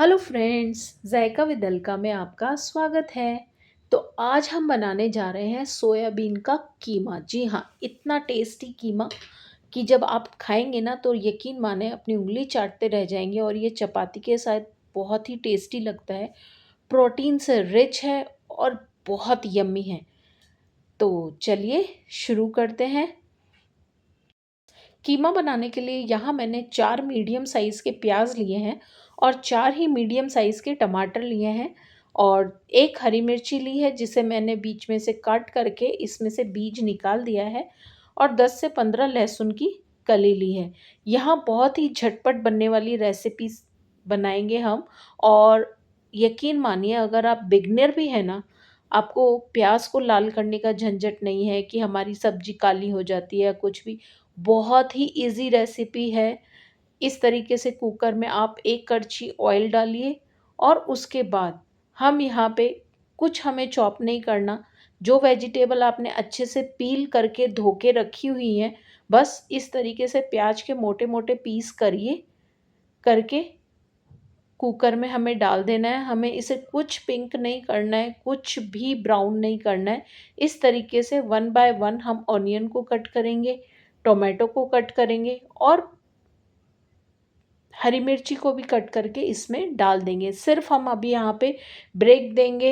Hello friends, Zaika with Alka में आपका स्वागत है। तो आज हम बनाने जा रहे हैं सोयाबीन का कीमा। जी हाँ, इतना टेस्टी कीमा कि जब आप खाएंगे ना तो यकीन माने अपनी उंगली चाटते रह जाएंगे। और ये चपाती के साथ बहुत ही टेस्टी लगता है। प्रोटीन से रिच है और बहुत यम्मी है। तो चलिए शुरू करते हैं। कीमा बनाने के लिए यहाँ मैंने 4 मीडियम साइज़ के प्याज लिए हैं और 4 ही मीडियम साइज़ के टमाटर लिए हैं और 1 हरी मिर्ची ली है जिसे मैंने बीच में से काट करके इसमें से बीज निकाल दिया है और 10 से 15 लहसुन की कली ली है। यहाँ बहुत ही झटपट बनने वाली रेसिपीज़ बनाएंगे हम। और यकीन मानिए, अगर आप बिगिनर भी हैं ना, आपको प्याज को लाल करने का झंझट नहीं है कि हमारी सब्ज़ी काली हो जाती है या कुछ भी। बहुत ही ईज़ी रेसिपी है। इस तरीके से कुकर में आप 1 कड़छी ऑयल डालिए और उसके बाद हम यहाँ पे कुछ हमें चॉप नहीं करना। जो वेजिटेबल आपने अच्छे से पील करके धो के रखी हुई हैं, बस इस तरीके से प्याज के मोटे-मोटे पीस करके कुकर में हमें डाल देना है। हमें इसे कुछ पिंक नहीं करना है, कुछ भी ब्राउन नहीं करना है। इस तरीके से 1 बाय 1 हम ऑनियन को कट करेंगे, टोमेटो को कट करेंगे और हरी मिर्ची को भी कट करके इसमें डाल देंगे। सिर्फ हम अभी यहाँ पे ब्रेक देंगे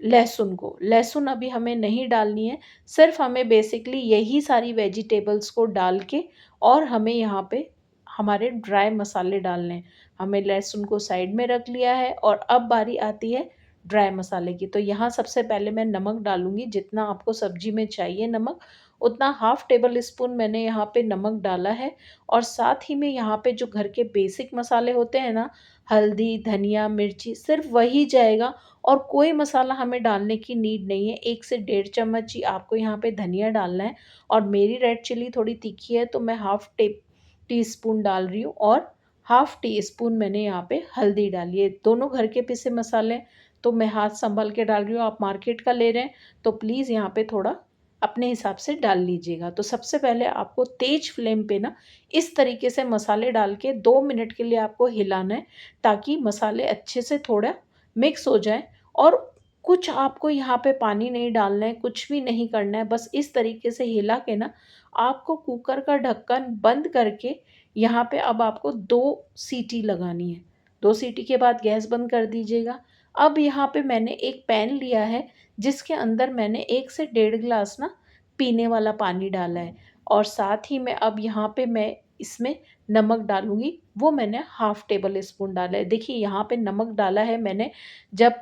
लहसुन को। लहसुन अभी हमें नहीं डालनी है। सिर्फ हमें बेसिकली यही सारी वेजिटेबल्स को डाल के और हमें यहाँ पे हमारे ड्राई मसाले डालने हैं। हमने लहसुन को साइड में रख लिया है और अब बारी आती है ड्राई मसाले की। तो यहाँ सबसे पहले मैं नमक डालूँगी। जितना आपको सब्ज़ी में चाहिए नमक, उतना हाफ़ टेबल स्पून मैंने यहाँ पे नमक डाला है। और साथ ही में यहाँ पे जो घर के बेसिक मसाले होते हैं ना, हल्दी, धनिया, मिर्ची, सिर्फ़ वही जाएगा और कोई मसाला हमें डालने की नीड नहीं है। 1 से डेढ़ चम्मच ही आपको यहाँ पे धनिया डालना है। और मेरी रेड चिली थोड़ी तीखी है तो मैं हाफ़ टी स्पून डाल रही हूँ और हाफ़ टी स्पून मैंने यहाँ पे हल्दी डाली है। दोनों घर के पिसे मसाले हैं, तो मैं हाथ सँभल के डाल रही हूँ। आप मार्केट का ले रहे हैं तो प्लीज़ यहाँ पे थोड़ा अपने हिसाब से डाल लीजिएगा। तो सबसे पहले आपको तेज़ फ्लेम पे ना इस तरीके से मसाले डाल के 2 मिनट के लिए आपको हिलाना है, ताकि मसाले अच्छे से थोड़ा मिक्स हो जाएँ। और कुछ आपको यहाँ पे पानी नहीं डालना है, कुछ भी नहीं करना है। बस इस तरीके से हिला के ना आपको कुकर का ढक्कन बंद करके यहाँ पे अब आपको 2 सीटी लगानी है। 2 सीटी के बाद गैस बंद कर दीजिएगा। अब यहाँ पे मैंने एक पैन लिया है जिसके अंदर मैंने 1 से डेढ़ ग्लास ना पीने वाला पानी डाला है और साथ ही में अब यहाँ पे मैं इसमें नमक डालूँगी। वो मैंने हाफ़ टेबल स्पून डाला है। देखिए यहाँ पे नमक डाला है मैंने, जब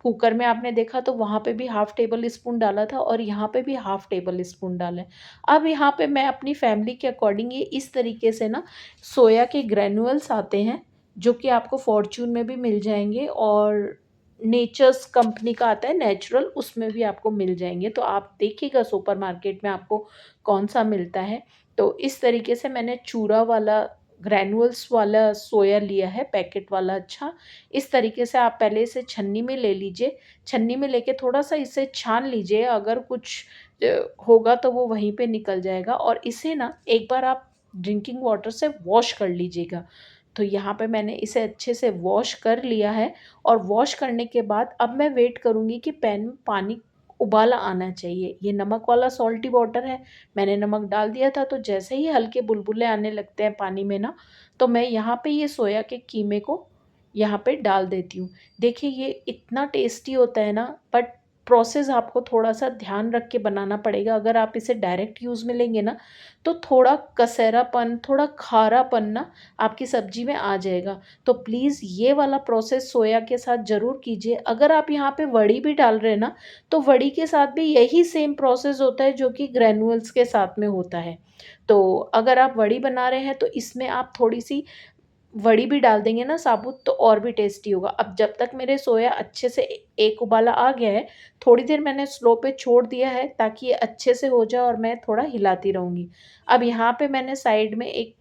कुकर में आपने देखा तो वहाँ पे भी हाफ़ टेबल स्पून डाला था और यहाँ पे भी हाफ़ टेबल स्पून डाला है। अब यहाँ पे मैं अपनी फैमिली के अकॉर्डिंग ये इस तरीके से ना सोया के ग्रैन्युअल्स आते हैं, जो कि आपको फॉर्च्यून में भी मिल जाएँगे और नेचर्स कंपनी का आता है नेचुरल, उसमें भी आपको मिल जाएँगे। तो आप देखिएगा सुपरमार्केट में आपको कौन-सा मिलता है। तो इस तरीके से मैंने चूरा वाला ग्रैन्युअल्स वाला सोया लिया है, पैकेट वाला अच्छा। इस तरीके से आप पहले इसे छन्नी में ले लीजिए। छन्नी में लेके थोड़ा-सा इसे छान लीजिए, अगर कुछ होगा तो वो वहीं पे निकल जाएगा। और इसे ना एक बार आप ड्रिंकिंग वाटर से वॉश कर लीजिएगा। तो यहाँ पे मैंने इसे अच्छे से वॉश कर लिया है और वॉश करने के बाद अब मैं वेट करूँगी कि पैन में पानी उबाला आना चाहिए। ये नमक वाला सॉल्टी वाटर है, मैंने नमक डाल दिया था। तो जैसे ही हल्के बुलबुले आने लगते हैं पानी में ना, तो मैं यहाँ पे ये सोया के कीमे को यहाँ पे डाल देती हूँ। देखिए ये इतना टेस्टी होता है ना, बट प्रोसेस आपको थोड़ा-सा ध्यान रख के बनाना पड़ेगा। अगर आप इसे डायरेक्ट यूज़ में लेंगे ना, तो थोड़ा कसैरापन, थोड़ा खारापन ना आपकी सब्ज़ी में आ जाएगा। तो प्लीज़ ये वाला प्रोसेस सोया के साथ ज़रूर कीजिए। अगर आप यहाँ पे वड़ी भी डाल रहे हैं ना, तो वड़ी के साथ भी यही सेम प्रोसेस होता है जो कि ग्रैन्युअल्स के साथ में होता है। तो अगर आप वड़ी बना रहे हैं तो इसमें आप थोड़ी-सी वड़ी भी डाल देंगे ना साबुत, तो और भी टेस्टी होगा। अब जब तक मेरे सोया अच्छे से एक उबाला आ गया है, थोड़ी देर मैंने स्लो पे छोड़ दिया है ताकि ये अच्छे से हो जाए और मैं थोड़ा हिलाती रहूँगी। अब यहाँ पे मैंने साइड में एक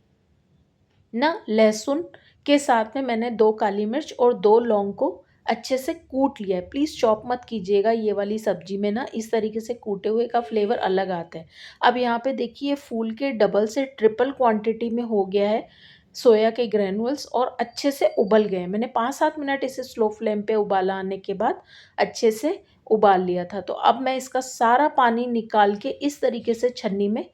ना लहसुन के साथ में मैंने 2 काली मिर्च और 2 लौंग को अच्छे से कूट लिया है। प्लीज़ चॉप मत कीजिएगा, ये वाली सब्ज़ी में ना इस तरीके से कूटे हुए का फ्लेवर अलग आता है। अब यहाँ पे देखिए फूल के डबल से ट्रिपल क्वांटिटी में हो गया है। सोया के ग्रैन्युल्स और अच्छे से उबल गए। मैंने 5-7 मिनट इसे स्लो फ्लेम पे उबाला आने के बाद अच्छे से उबाल लिया था। तो अब मैं इसका सारा पानी निकाल के इस तरीके से छन्नी में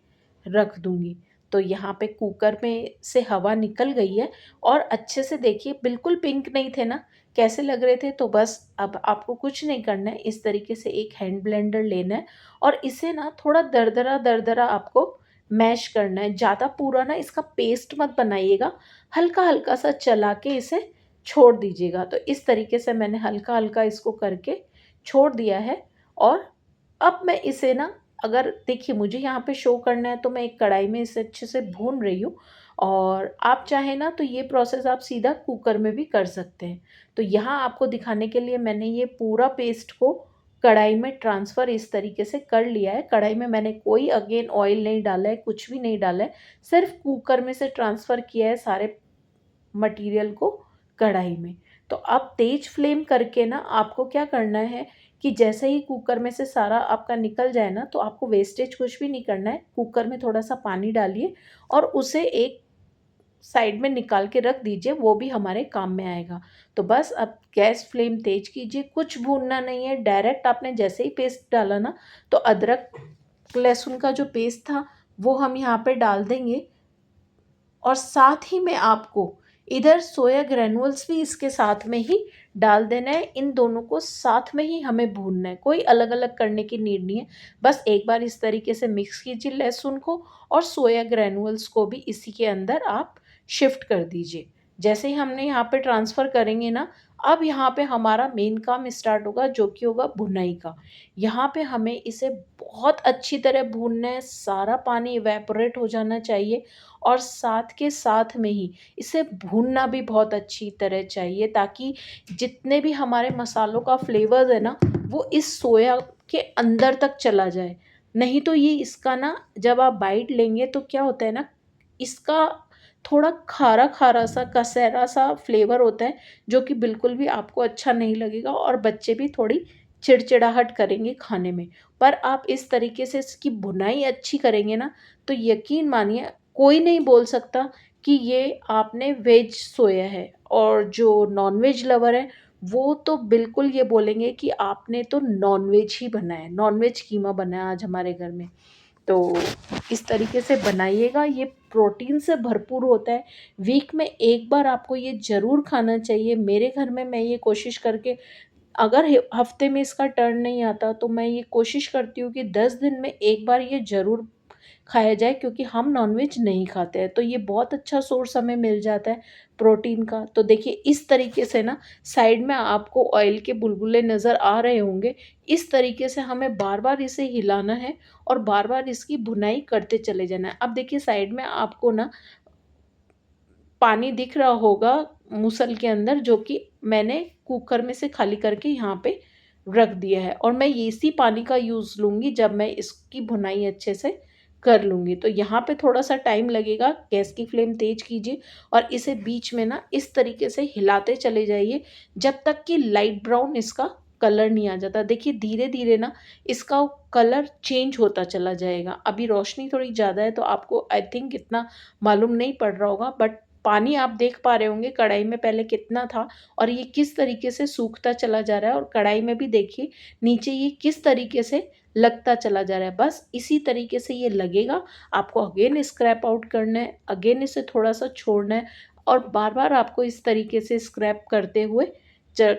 रख दूँगी। तो यहाँ पे कुकर में से हवा निकल गई है और अच्छे से देखिए बिल्कुल पिंक नहीं थे ना, कैसे लग रहे थे? तो बस अब आपको कुछ नहीं करना है, इस तरीके से एक हैंड ब्लेंडर लेना है और इसे ना थोड़ा दरदरा-दरदरा आपको मैश करना है। ज़्यादा पूरा ना इसका पेस्ट मत बनाइएगा, हल्का-हल्का सा चला के इसे छोड़ दीजिएगा। तो इस तरीके से मैंने हल्का-हल्का इसको करके छोड़ दिया है और अब मैं इसे ना, अगर देखिए मुझे यहाँ पे शो करना है तो मैं एक कढ़ाई में इसे अच्छे से भून रही हूँ और आप चाहें ना तो ये प्रोसेस आप सीधा कुकर में भी कर सकते हैं। तो यहाँ आपको दिखाने के लिए मैंने ये पूरा पेस्ट को कढ़ाई में ट्रांसफ़र इस तरीके से कर लिया है। कढ़ाई में मैंने कोई अगेन ऑयल नहीं डाला है, कुछ भी नहीं डाला है, सिर्फ़ कुकर में से ट्रांसफ़र किया है सारे मटीरियल को कढ़ाई में। तो अब तेज़ फ्लेम करके ना आपको क्या करना है कि जैसे ही कुकर में से सारा आपका निकल जाए ना, तो आपको वेस्टेज कुछ भी नहीं करना है। कुकर में थोड़ा-सा पानी डालिए और उसे एक साइड में निकाल के रख दीजिए, वो भी हमारे काम में आएगा। तो बस अब गैस फ्लेम तेज़ कीजिए, कुछ भूनना नहीं है, डायरेक्ट आपने जैसे ही पेस्ट डाला ना, तो अदरक, लहसुन का जो पेस्ट था, वो हम यहाँ पे डाल देंगे और साथ ही में आपको इधर सोया ग्रैन्युल्स भी इसके साथ में ही डाल देना है। इन दोनों को साथ में ही हमें भूनना है, कोई अलग-अलग करने की नीड नहीं है। बस एक बार इस तरीके से मिक्स कीजिए लहसुन को और सोया ग्रैन्युल्स को भी इसी के अंदर आप शिफ्ट कर दीजिए। जैसे ही हमने यहाँ पे ट्रांसफ़र करेंगे ना, अब यहाँ पे हमारा मेन काम स्टार्ट होगा जो कि होगा भुनाई का। यहाँ पे हमें इसे बहुत अच्छी तरह भूनना है, सारा पानी इवैपोरेट हो जाना चाहिए और साथ के साथ में ही इसे भूनना भी बहुत अच्छी तरह चाहिए, ताकि जितने भी हमारे मसालों का फ्लेवर्स है ना, वो इस सोया के अंदर तक चला जाए। नहीं तो ये इसका ना, जब आप बाइट लेंगे तो क्या होता है ना, इसका थोड़ा खारा-खारा सा, कसैरा सा फ्लेवर होता है, जो कि बिल्कुल भी आपको अच्छा नहीं लगेगा और बच्चे भी थोड़ी चिड़चिड़ाहट करेंगे खाने में। पर आप इस तरीके से इसकी भुनाई अच्छी करेंगे ना, तो यकीन मानिए कोई नहीं बोल सकता कि ये आपने वेज सोया है, और जो नॉन-वेज लवर हैं, वो तो बिल्कुल ये बोलेंगे कि आपने तो नॉन-वेज ही बनाया है, नॉन-वेज कीमा बना है आज हमारे घर में। तो इस तरीके से बनाइएगा, ये प्रोटीन से भरपूर होता है। वीक में 1 बार आपको ये ज़रूर खाना चाहिए। मेरे घर में मैं ये कोशिश करके, अगर हफ्ते में इसका टर्न नहीं आता तो मैं ये कोशिश करती हूँ कि 10 दिन में 1 बार ये ज़रूर खाया जाए, क्योंकि हम नॉनवेज नहीं खाते हैं। तो ये बहुत अच्छा सोर्स हमें मिल जाता है प्रोटीन का। तो देखिए इस तरीके से ना, साइड में आपको ऑयल के बुलबुले नज़र आ रहे होंगे। इस तरीके से हमें बार-बार इसे हिलाना है और बार-बार इसकी भुनाई करते चले जाना है। अब देखिए साइड में आपको ना पानी दिख रहा होगा मूसल के अंदर, जो कि मैंने कुकर में से खाली करके यहाँ पे रख दिया है और मैं ये इसी पानी का यूज़ लूँगी जब मैं इसकी भुनाई अच्छे से कर लूँगी। तो यहाँ पे थोड़ा-सा टाइम लगेगा, गैस की फ्लेम तेज़ कीजिए और इसे बीच में ना इस तरीके से हिलाते चले जाइए जब तक कि लाइट ब्राउन इसका कलर नहीं आ जाता। देखिए धीरे-धीरे ना इसका कलर चेंज होता चला जाएगा। अभी रोशनी थोड़ी ज़्यादा है तो आपको आई थिंक इतना मालूम नहीं पड़ रहा होगा, बट पानी आप देख पा रहे होंगे कढ़ाई में पहले कितना था और ये किस तरीके से सूखता चला जा रहा है, और कढ़ाई में भी देखिए नीचे ये किस तरीके से लगता चला जा रहा है। बस इसी तरीके से ये लगेगा, आपको अगेन स्क्रैप आउट करना है, अगेन इसे थोड़ा-सा छोड़ना है और बार-बार आपको इस तरीके से स्क्रैप करते हुए च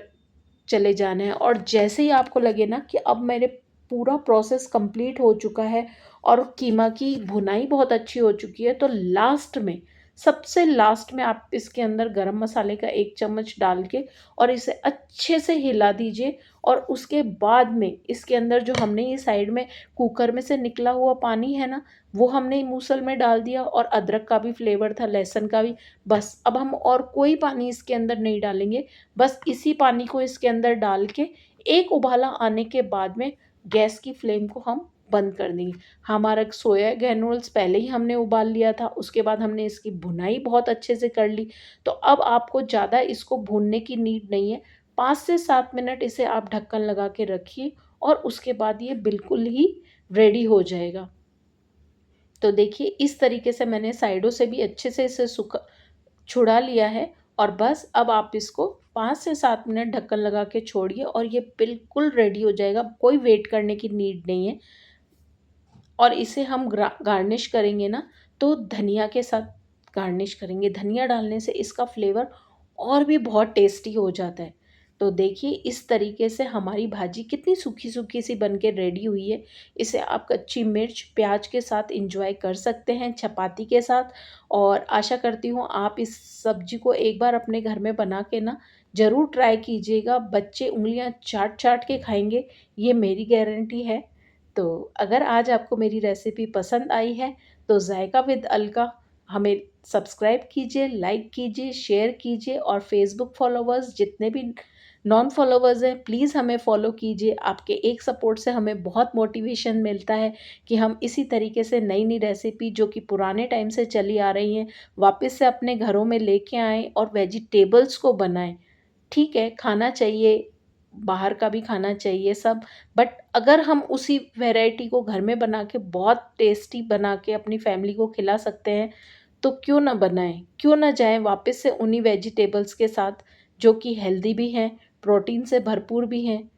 चले जाना है। और जैसे ही आपको लगे ना कि अब मेरे पूरा प्रोसेस कंप्लीट हो चुका है और कीमा की भुनाई बहुत अच्छी हो चुकी है, तो लास्ट में, सबसे लास्ट में आप इसके अंदर गरम मसाले का 1 चम्मच डाल के और इसे अच्छे से हिला दीजिए और उसके बाद में इसके अंदर जो हमने ये साइड में कुकर में से निकला हुआ पानी है ना, वो हमने मूसल में डाल दिया और अदरक का भी फ्लेवर था, लहसुन का भी। बस अब हम और कोई पानी इसके अंदर नहीं डालेंगे। बस इसी पानी को इसके अंदर डाल के एक उबाला आने के बाद में गैस की फ्लेम को हम बंद कर देंगे। हमारा सोया ग्रैन्युल्स पहले ही हमने उबाल लिया था, उसके बाद हमने इसकी भुनाई बहुत अच्छे से कर ली। तो अब आपको ज़्यादा इसको भूनने की नीड नहीं है। 5 से 7 मिनट इसे आप ढक्कन लगा के रखिए और उसके बाद ये बिल्कुल ही रेडी हो जाएगा। तो देखिए इस तरीके से मैंने साइडों से भी अच्छे से इसे छुड़ा लिया है और बस अब आप इसको 5 से 7 मिनट ढक्कन लगा के छोड़िए और ये बिल्कुल रेडी हो जाएगा, कोई वेट करने की नीड नहीं है। और इसे हम गार्निश करेंगे ना, तो धनिया के साथ गार्निश करेंगे। धनिया डालने से इसका फ्लेवर और भी बहुत टेस्टी हो जाता है। तो देखिए इस तरीके से हमारी भाजी कितनी सूखी-सूखी सी बन के रेडी हुई है। इसे आप कच्ची मिर्च, प्याज के साथ एन्जॉय कर सकते हैं, चपाती के साथ। और आशा करती हूँ आप इस सब्ज़ी को एक बार अपने घर में बना के ना ज़रूर ट्राई कीजिएगा। बच्चे उँगलियाँ चाट-चाट के खाएँगे, ये मेरी गारंटी है। तो अगर आज आपको मेरी रेसिपी पसंद आई है तो ज़ायका विद अलका हमें सब्सक्राइब कीजिए, लाइक कीजिए, शेयर कीजिए और फ़ेसबुक फॉलोवर्स जितने भी नॉन फॉलोवर्स हैं प्लीज़ हमें फ़ॉलो कीजिए। आपके एक सपोर्ट से हमें बहुत मोटिवेशन मिलता है कि हम इसी तरीके से नई-नई रेसिपी जो कि पुराने टाइम से चली आ रही हैं, वापस से अपने घरों में लेके आएँ और वेजिटेबल्स को बनाएँ। ठीक है, खाना चाहिए, बाहर का भी खाना चाहिए सब, बट अगर हम उसी वैरायटी को घर में बना के बहुत टेस्टी बना के अपनी फैमिली को खिला सकते हैं, तो क्यों ना बनाएँ? क्यों ना जाएँ वापस से उन्हीं वेजिटेबल्स के साथ जो कि हेल्दी भी हैं, प्रोटीन से भरपूर भी हैं।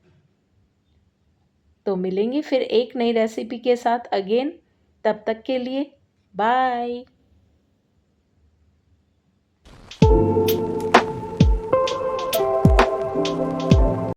तो मिलेंगे फिर एक नई रेसिपी के साथ अगेन, तब तक के लिए बाय।